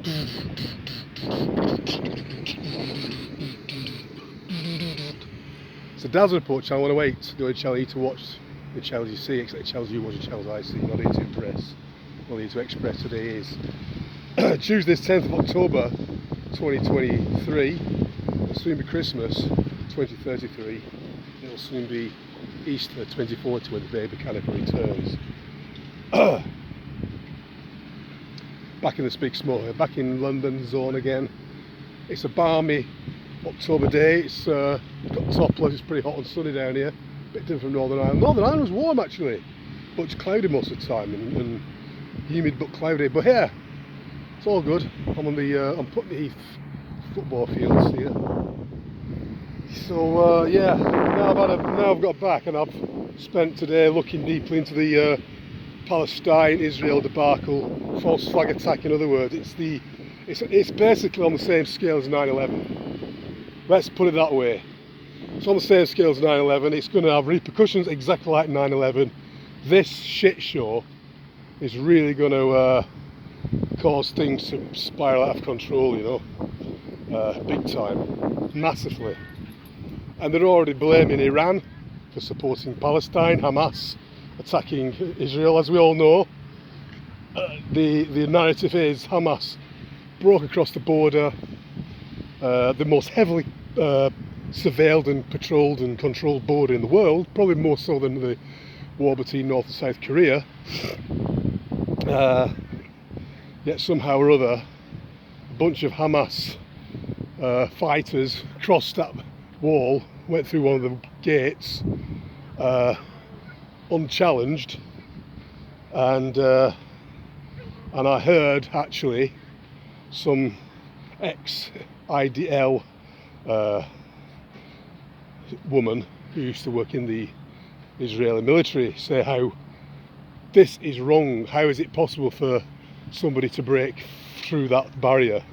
So Dad's Report channel 108, the only channel you need to watch the channels you see, except the channels you watch, the channels I see. Not here to impress, not here to express. Today is Tuesday, 10th of October 2023. It'll soon be Christmas 2033. It'll soon be Easter 2040 when the baby caliper returns. Back in the big smoke, back in London zone again. It's a balmy October day. It's got topless. It's pretty hot and sunny down here. A bit different from Northern Ireland. Northern Ireland was warm actually, but it's cloudy most of the time and humid but cloudy. But yeah, it's all good. I'm on the I'm Putney Heath football fields here. So yeah, now I've got back and I've spent today looking deeply into the Palestine-Israel debacle, false flag attack. In other words, it's basically on the same scale as 9/11. Let's put it that way. It's on the same scale as 9/11. It's going to have repercussions exactly like 9/11. This shit show is really going to cause things to spiral out of control, you know, big time, massively. And they're already blaming Iran for supporting Palestine, Hamas attacking Israel. As we all know, the narrative is Hamas broke across the border, the most heavily surveilled and patrolled and controlled border in the world, probably more so than the war between North and South Korea. Yet somehow or other, a bunch of Hamas fighters crossed that wall, went through one of the gates unchallenged, and I heard actually some ex-IDL woman who used to work in the Israeli military say how this is wrong. How is it possible for somebody to break through that barrier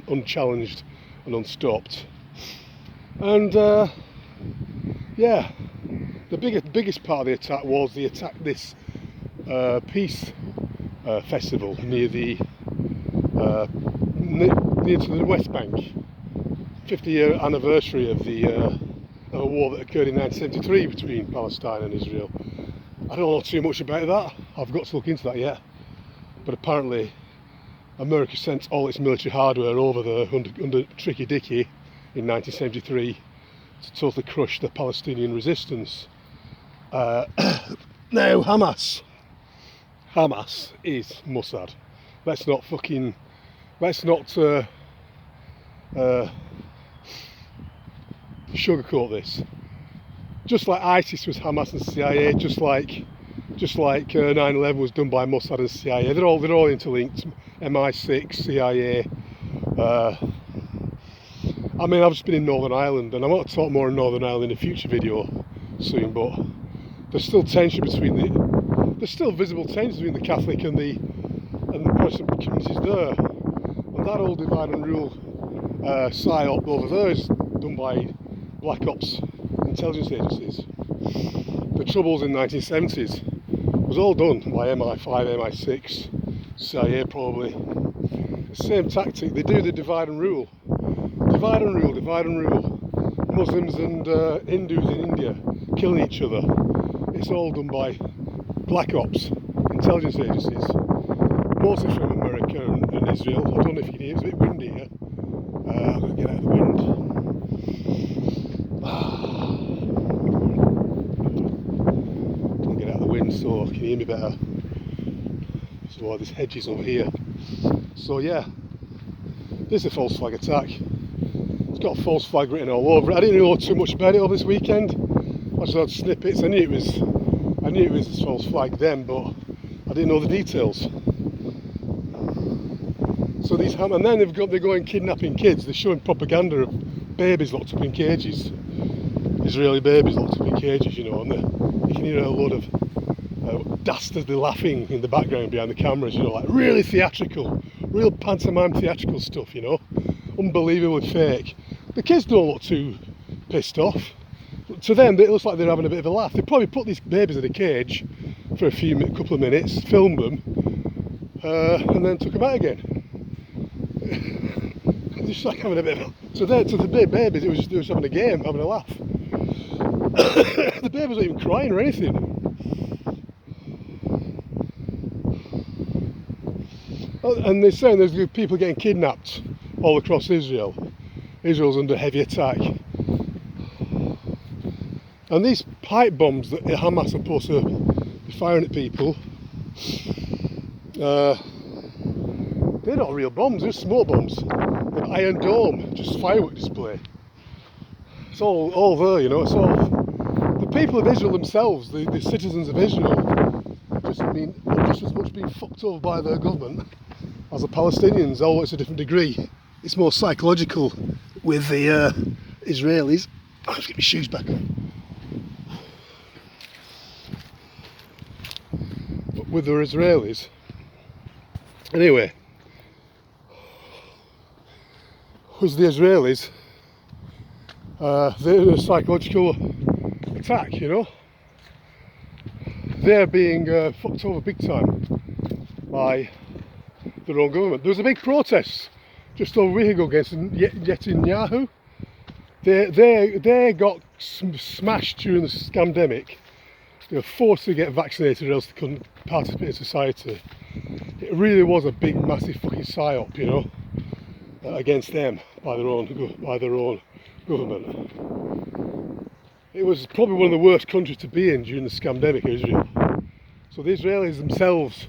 unchallenged and unstopped? And yeah, the biggest part of the attack was the attack this peace festival near to the West Bank, 50-year anniversary of a war that occurred in 1973 between Palestine and Israel. I don't know too much about that. I've got to look into that yet. But apparently, America sent all its military hardware over there under Tricky Dicky in 1973 to totally crush the Palestinian resistance. Now Hamas is Mosad. Let's not sugarcoat this. Just like ISIS was Hamas and CIA, just like 9/11 was done by Mossad and CIA. They're all interlinked. MI6, CIA. I mean, I've just been in Northern Ireland, and I want to talk more on Northern Ireland in a future video soon. But there's still tension there's still visible tension between the Catholic and the Protestant communities there. And that old divide and rule psyop over there is done by Black Ops intelligence agencies. The troubles in the 1970s was all done by MI5, MI6, CIA probably. The same tactic. They do the divide and rule. Divide and rule, divide and rule. Muslims and Hindus in India killing each other. It's all done by Black Ops intelligence agencies. Mostly from America and Israel. I don't know if you can hear, it's a bit windy here. I'm going to get out of the wind. So can you hear me better? So this hedge is over here. So yeah, this is a false flag attack. It's got a false flag written all over it. I didn't know too much about it over this weekend. I just had snippets. I knew it was a false flag then, but I didn't know the details. So and then they're going kidnapping kids. They're showing propaganda of babies locked up in cages, Israeli babies locked up in cages, you know, and you can hear a load of dastardly laughing in the background behind the cameras, you know, like really theatrical, real pantomime theatrical stuff, you know, unbelievably fake. The kids don't look too pissed off. To them, it looks like they're having a bit of a laugh. They probably put these babies in a cage for a couple of minutes, filmed them, and then took them out again. Just like having a bit of so there to the babies, it was just having a game, having a laugh. The baby wasn't even crying or anything. And they're saying there's people getting kidnapped all across Israel. Israel's under heavy attack. And these pipe bombs that Hamas are supposed to be firing at people, they're not real bombs, they're smoke bombs. They're Iron Dome, just firework display. It's all there, you know. It's all the people of Israel themselves, the citizens of Israel, just as much being fucked over by their government as the Palestinians, although it's a different degree. It's more psychological with the Israelis. I'll just get my shoes back on. But with the Israelis, anyway, with the Israelis, they're in a psychological attack, you know. They're being fucked over big time by their own government. There was a big protest just over a week ago against Netanyahu. They got smashed during the scamdemic. They were forced to get vaccinated or else they couldn't participate in society. It really was a big, massive fucking psyop, you know, against them by their own government. It was probably one of the worst countries to be in during the scamdemic, Israel. So the Israelis themselves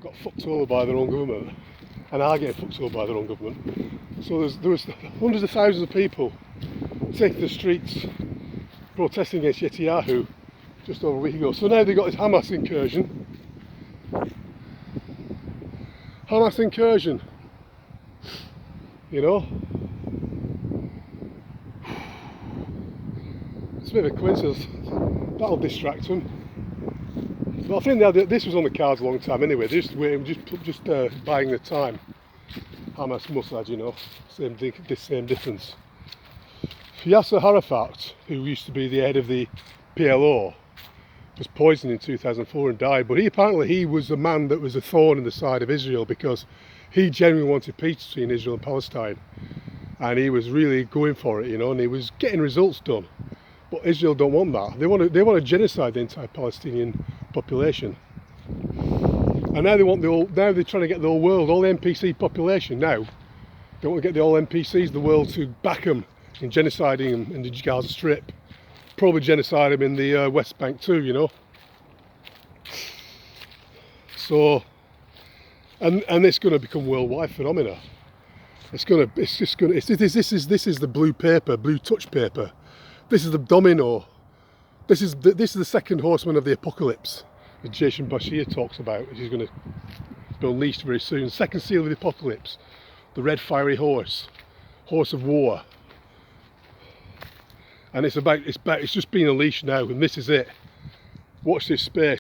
got fucked over by their own government, and are getting fucked over by their own government. So there was hundreds of thousands of people taking the streets protesting against Netanyahu just over a week ago. So now they've got this Hamas incursion. You know, it's a bit of a coincidence. That'll distract them. But I think this was on the cards a long time anyway. They're just waiting, just buying the time. Hamas, Mosad, you know, same difference. Yasser Arafat, who used to be the head of the PLO, was poisoned in 2004 and died. But he was the man that was a thorn in the side of Israel, because he genuinely wanted peace between Israel and Palestine, and he was really going for it, you know, and he was getting results done. But Israel don't want that. They want to genocide the entire Palestinian population. And now now they're trying to get the whole world, all the NPC population now. They want to get the whole NPCs of the world to back them in genociding them in the Gaza Strip. Probably genocide them in the West Bank too, you know. So, and it's going to become worldwide phenomena. This is the blue touch paper. This is the domino. This is the second horseman of the apocalypse that Jason Bashir talks about, which is going to be unleashed very soon. Second seal of the apocalypse, the red fiery horse of war. And it's just being unleashed now, and this is it. Watch this space.